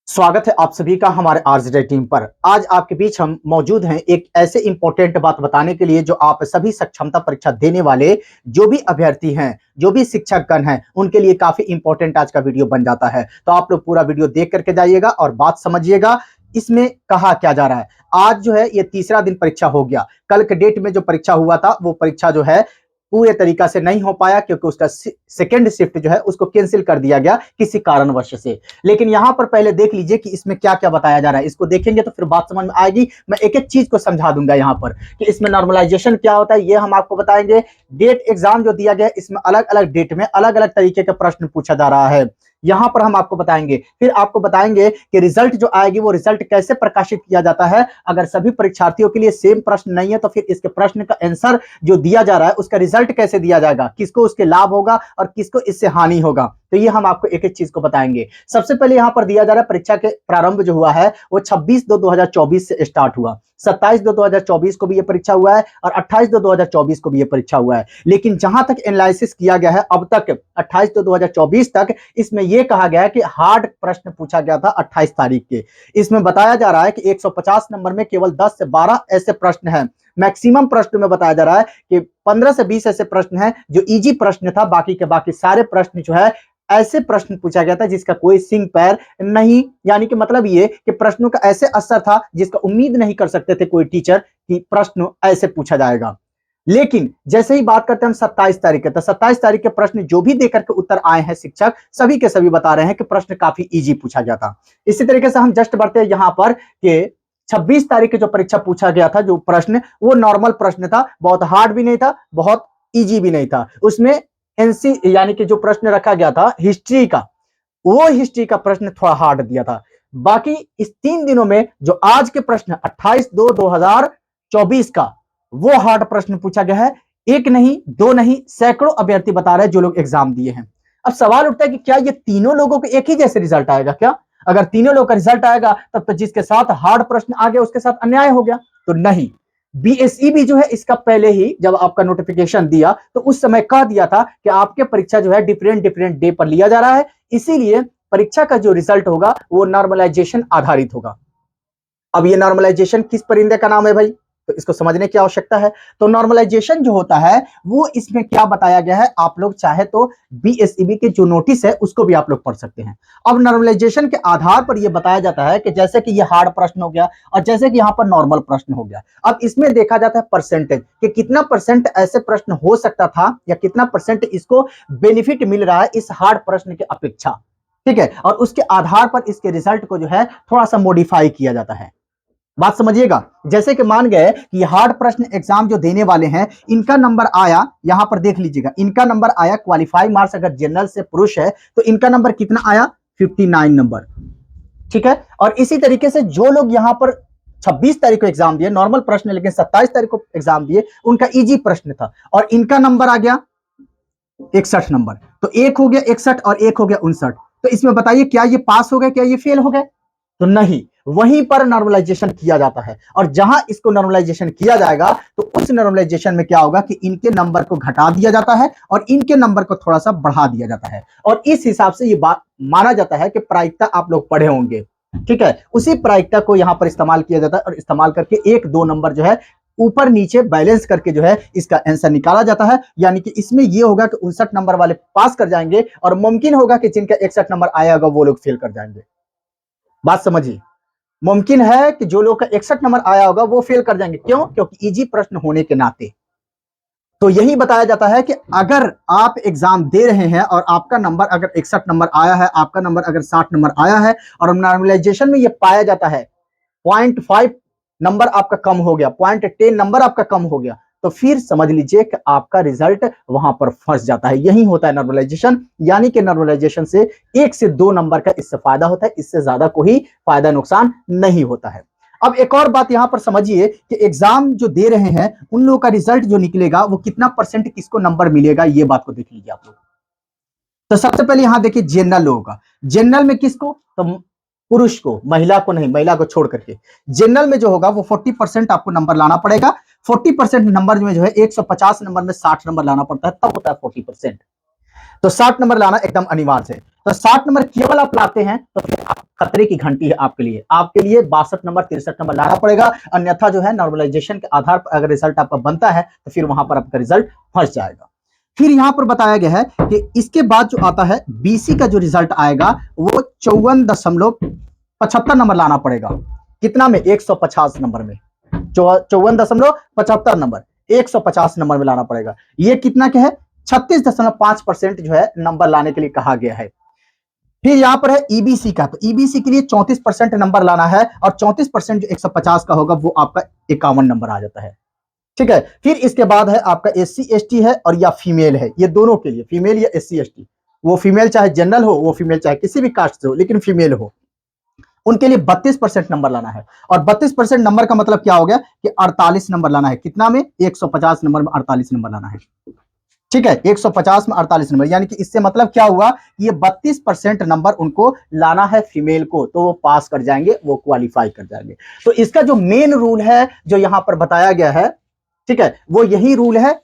स्वागत है आप सभी का हमारे आरजे टीम पर। आज आपके बीच हम मौजूद हैं एक ऐसे इंपॉर्टेंट बात बताने के लिए जो आप सभी सक्षमता परीक्षा देने वाले जो भी अभ्यर्थी हैं, जो भी शिक्षकगण हैं, उनके लिए काफी इंपॉर्टेंट आज का वीडियो बन जाता है। तो आप लोग पूरा वीडियो देख करके जाइएगा और बात समझिएगा इसमें कहा क्या जा रहा है। आज जो है ये तीसरा दिन परीक्षा हो गया। कल के डेट में जो परीक्षा हुआ था वो परीक्षा जो है पूरे तरीका से नहीं हो पाया क्योंकि उसका सेकेंड शिफ्ट जो है उसको कैंसिल कर दिया गया किसी कारणवश से। लेकिन यहां पर पहले देख लीजिए कि इसमें क्या क्या बताया जा रहा है। इसको देखेंगे तो फिर बात समझ में आएगी। मैं एक एक चीज को समझा दूंगा यहां पर कि इसमें नॉर्मलाइजेशन क्या होता है, ये हम आपको बताएंगे। डेट एग्जाम जो दिया गया इसमें अलग अलग डेट में अलग अलग तरीके के प्रश्न पूछा जा रहा है, यहां पर हम आपको बताएंगे। फिर आपको बताएंगे कि रिजल्ट जो आएगी वो रिजल्ट कैसे प्रकाशित किया जाता है। अगर सभी परीक्षार्थियों के लिए सेम प्रश्न नहीं है तो फिर इसके प्रश्न का आंसर जो दिया जा रहा है उसका रिजल्ट कैसे दिया जाएगा, किसको उसके लाभ होगा और किसको इससे हानि होगा। तो ये हम आपको एक एक चीज को बताएंगे। सबसे पहले यहां पर दिया जा रहा है परीक्षा के प्रारंभ जो हुआ है वो 26/2/2024 से स्टार्ट हुआ। 27/2/2024 को भी ये परीक्षा हुआ है और 28/2/2024 को भी ये परीक्षा हुआ है। लेकिन जहां तक एनालिसिस किया गया है अब तक 28/2/2024 तक, इसमें यह कहा गया है कि हार्ड प्रश्न पूछा गया था 28 तारीख के। इसमें बताया जा रहा है कि 150 नंबर में केवल 10 से 12 ऐसे प्रश्न हैं। मैक्सिमम प्रश्न में बताया जा रहा है कि 15 से 20 ऐसे प्रश्न हैं जो इजी प्रश्न था। बाकी के बाकी सारे प्रश्न जो है ऐसे प्रश्न पूछा गया था जिसका कोई सिंग पैर नहीं, यानी कि मतलब ये कि प्रश्नों का ऐसे असर था जिसका उम्मीद नहीं कर सकते थे कोई टीचर कि प्रश्न ऐसे पूछा जाएगा। लेकिन जैसे ही बात करते हैं हम 27 तारीख के, तो 27 तारीख के प्रश्न जो भी देकर के उत्तर आए हैं शिक्षक सभी के सभी बता रहे हैं कि प्रश्न काफी इजी पूछा गया था। इसी तरीके से हम जस्ट बढ़ते हैं यहां पर कि 26 तारीख की जो परीक्षा पूछा गया था जो प्रश्न, वो नॉर्मल प्रश्न था, बहुत हार्ड भी नहीं था, बहुत इजी भी नहीं था। उसमें एनसी यानी कि जो प्रश्न रखा गया था हिस्ट्री का, वो हिस्ट्री का प्रश्न थोड़ा हार्ड दिया था। बाकी इस 3 दिनों में जो आज के प्रश्न 28/2/2024 का वो हार्ड प्रश्न पूछा गया है। एक नहीं, दो नहीं, सैकड़ों अभ्यर्थी बता रहे हैं जो लोग एग्जाम दिए हैं। अब सवाल उठता है कि क्या ये तीनों लोगों को एक ही जैसे रिजल्ट आएगा क्या? अगर तीनों लोग का रिजल्ट आएगा तब तो जिसके साथ हार्ड प्रश्न आ गया उसके साथ अन्याय हो गया। तो नहीं, बीएसई भी जो है इसका पहले ही जब आपका नोटिफिकेशन दिया तो उस समय कह दिया था कि आपके परीक्षा जो है डिफरेंट डिफरेंट डे पर लिया जा रहा है, इसीलिए परीक्षा का जो रिजल्ट होगा वो नॉर्मलाइजेशन आधारित होगा। अब ये नॉर्मलाइजेशन किस परिंदे का नाम है भाई, तो इसको समझने की आवश्यकता है। तो नॉर्मलाइजेशन जो होता है वो इसमें क्या बताया गया है, आप लोग चाहे तो बीएसईबी के जो नोटिस है उसको भी आप लोग पढ़ सकते हैं। अब नॉर्मलाइजेशन के आधार पर यह बताया जाता है कि जैसे कि ये हार्ड प्रश्न हो गया और जैसे कि यहाँ पर नॉर्मल प्रश्न हो गया। अब इसमें देखा जाता है परसेंटेज कि कितना परसेंट ऐसे प्रश्न हो सकता था या कितना परसेंट इसको बेनिफिट मिल रहा है इस हार्ड प्रश्न की अपेक्षा, ठीक है। और उसके आधार पर इसके रिजल्ट को जो है थोड़ा सा मॉडिफाई किया जाता है। बात समझिएगा। जैसे कि मान गए कि हार्ड प्रश्न एग्जाम जो देने वाले हैं इनका नंबर आया, यहां पर देख लीजिएगा, इनका नंबर आया क्वालिफाई मार्क्स अगर जनरल से पुरुष है तो इनका नंबर कितना आया, 59 नंबर, ठीक है। और इसी तरीके से जो लोग यहां पर 26 तारीख को एग्जाम दिए, नॉर्मल प्रश्न लेकिन 27 तारीख को एग्जाम दिए, उनका इजी प्रश्न था और इनका नंबर आ गया 61 नंबर। तो एक हो गया 61 और एक हो गया 59। तो इसमें बताइए क्या ये पास हो गए, क्या ये फेल हो गए? तो नहीं, वहीं पर नॉर्मलाइजेशन किया जाता है और जहां इसको नॉर्मलाइजेशन किया जाएगा तो उस नॉर्मलाइजेशन में क्या होगा कि इनके नंबर को घटा दिया जाता है और इनके नंबर को थोड़ा सा बढ़ा दिया जाता है। और इस हिसाब से ये बात माना जाता है कि प्रायिकता आप लोग पढ़े होंगे, ठीक है, उसी प्रायिकता को यहां पर इस्तेमाल किया जाता है और इस्तेमाल करके 1-2 नंबर जो है ऊपर नीचे बैलेंस करके जो है इसका आंसर निकाला जाता है। यानी कि इसमें यह होगा कि 59 नंबर वाले पास कर जाएंगे और मुमकिन होगा कि जिनका 61 नंबर आया होगा वो लोग फेल कर जाएंगे। बात समझिए, मुमकिन है कि जो लोग का 61 नंबर आया होगा वो फेल कर जाएंगे। क्यों? क्योंकि इजी प्रश्न होने के नाते। तो यही बताया जाता है कि अगर आप एग्जाम दे रहे हैं और आपका नंबर अगर 61 नंबर आया है, आपका नंबर अगर 60 नंबर आया है और नॉर्मलाइजेशन में यह पाया जाता है 0.5 नंबर आपका कम हो गया, 0.10 नंबर आपका कम हो गया, तो फिर समझ लीजिए कि आपका रिजल्ट वहां पर फंस जाता है। यही होता है नॉर्मलाइजेशन। यानी कि नॉर्मलाइजेशन से 1 से 2 नंबर का इससे फायदा होता है, इससे ज्यादा कोई फायदा नुकसान नहीं होता है। अब एक और बात यहां पर समझिए कि एग्जाम जो दे रहे हैं उन लोगों का रिजल्ट जो निकलेगा वो कितना परसेंट किसको नंबर मिलेगा, ये बात को देख लीजिए आप लोग। तो सबसे पहले यहां देखिए जनरल लोगों का, जनरल में किसको, तो पुरुष को, महिला को नहीं, महिला को छोड़ करके जनरल में जो होगा वो 40% आपको नंबर लाना पड़ेगा। 40% नंबर में जो है 150 नंबर में 60 नंबर लाना पड़ता है, तब होता है 40%। तो 60 नंबर लाना एकदम अनिवार्य है। तो 60 नंबर केवल आप लाते हैं तो फिर खतरे की घंटी है आपके लिए। आपके लिए 62 नंबर 63 नंबर लाना पड़ेगा, अन्यथा जो है नॉर्मलाइजेशन के आधार पर अगर रिजल्ट आपका बनता है तो फिर वहां पर आपका रिजल्ट फंस जाएगा। फिर यहां पर बताया गया है कि इसके बाद जो आता है बीसी का जो रिजल्ट आएगा वो 54.75 नंबर लाना पड़ेगा। कितना में? 150 नंबर में। 54.75 नंबर 150 नंबर में लाना पड़ेगा। ये कितना के है? 36.5% जो है नंबर लाने के लिए कहा गया है। फिर यहां पर है ईबीसी का, तो ईबीसी के लिए 34% नंबर लाना है और 34% जो 150 का होगा वो आपका 51 नंबर आ जाता है। ठीक है। फिर इसके बाद है आपका एससी एसटी है और या फीमेल है, ये दोनों के लिए, फीमेल या एससी एसटी, वो फीमेल चाहे जनरल हो, वो फीमेल चाहे किसी भी कास्ट से हो, लेकिन फीमेल हो, उनके लिए 32% नंबर लाना है। और 32% नंबर का मतलब क्या हो गया कि 48 नंबर लाना है। कितना में? 150 नंबर में 48 नंबर लाना है। ठीक है, 150 में 48 नंबर, यानी कि इससे मतलब क्या हुआ, ये 32% नंबर उनको लाना है फीमेल को, तो वो पास कर जाएंगे, वो क्वालिफाई कर जाएंगे। तो इसका जो मेन रूल है जो यहां पर बताया गया है, ठीक है, वो यही रूल है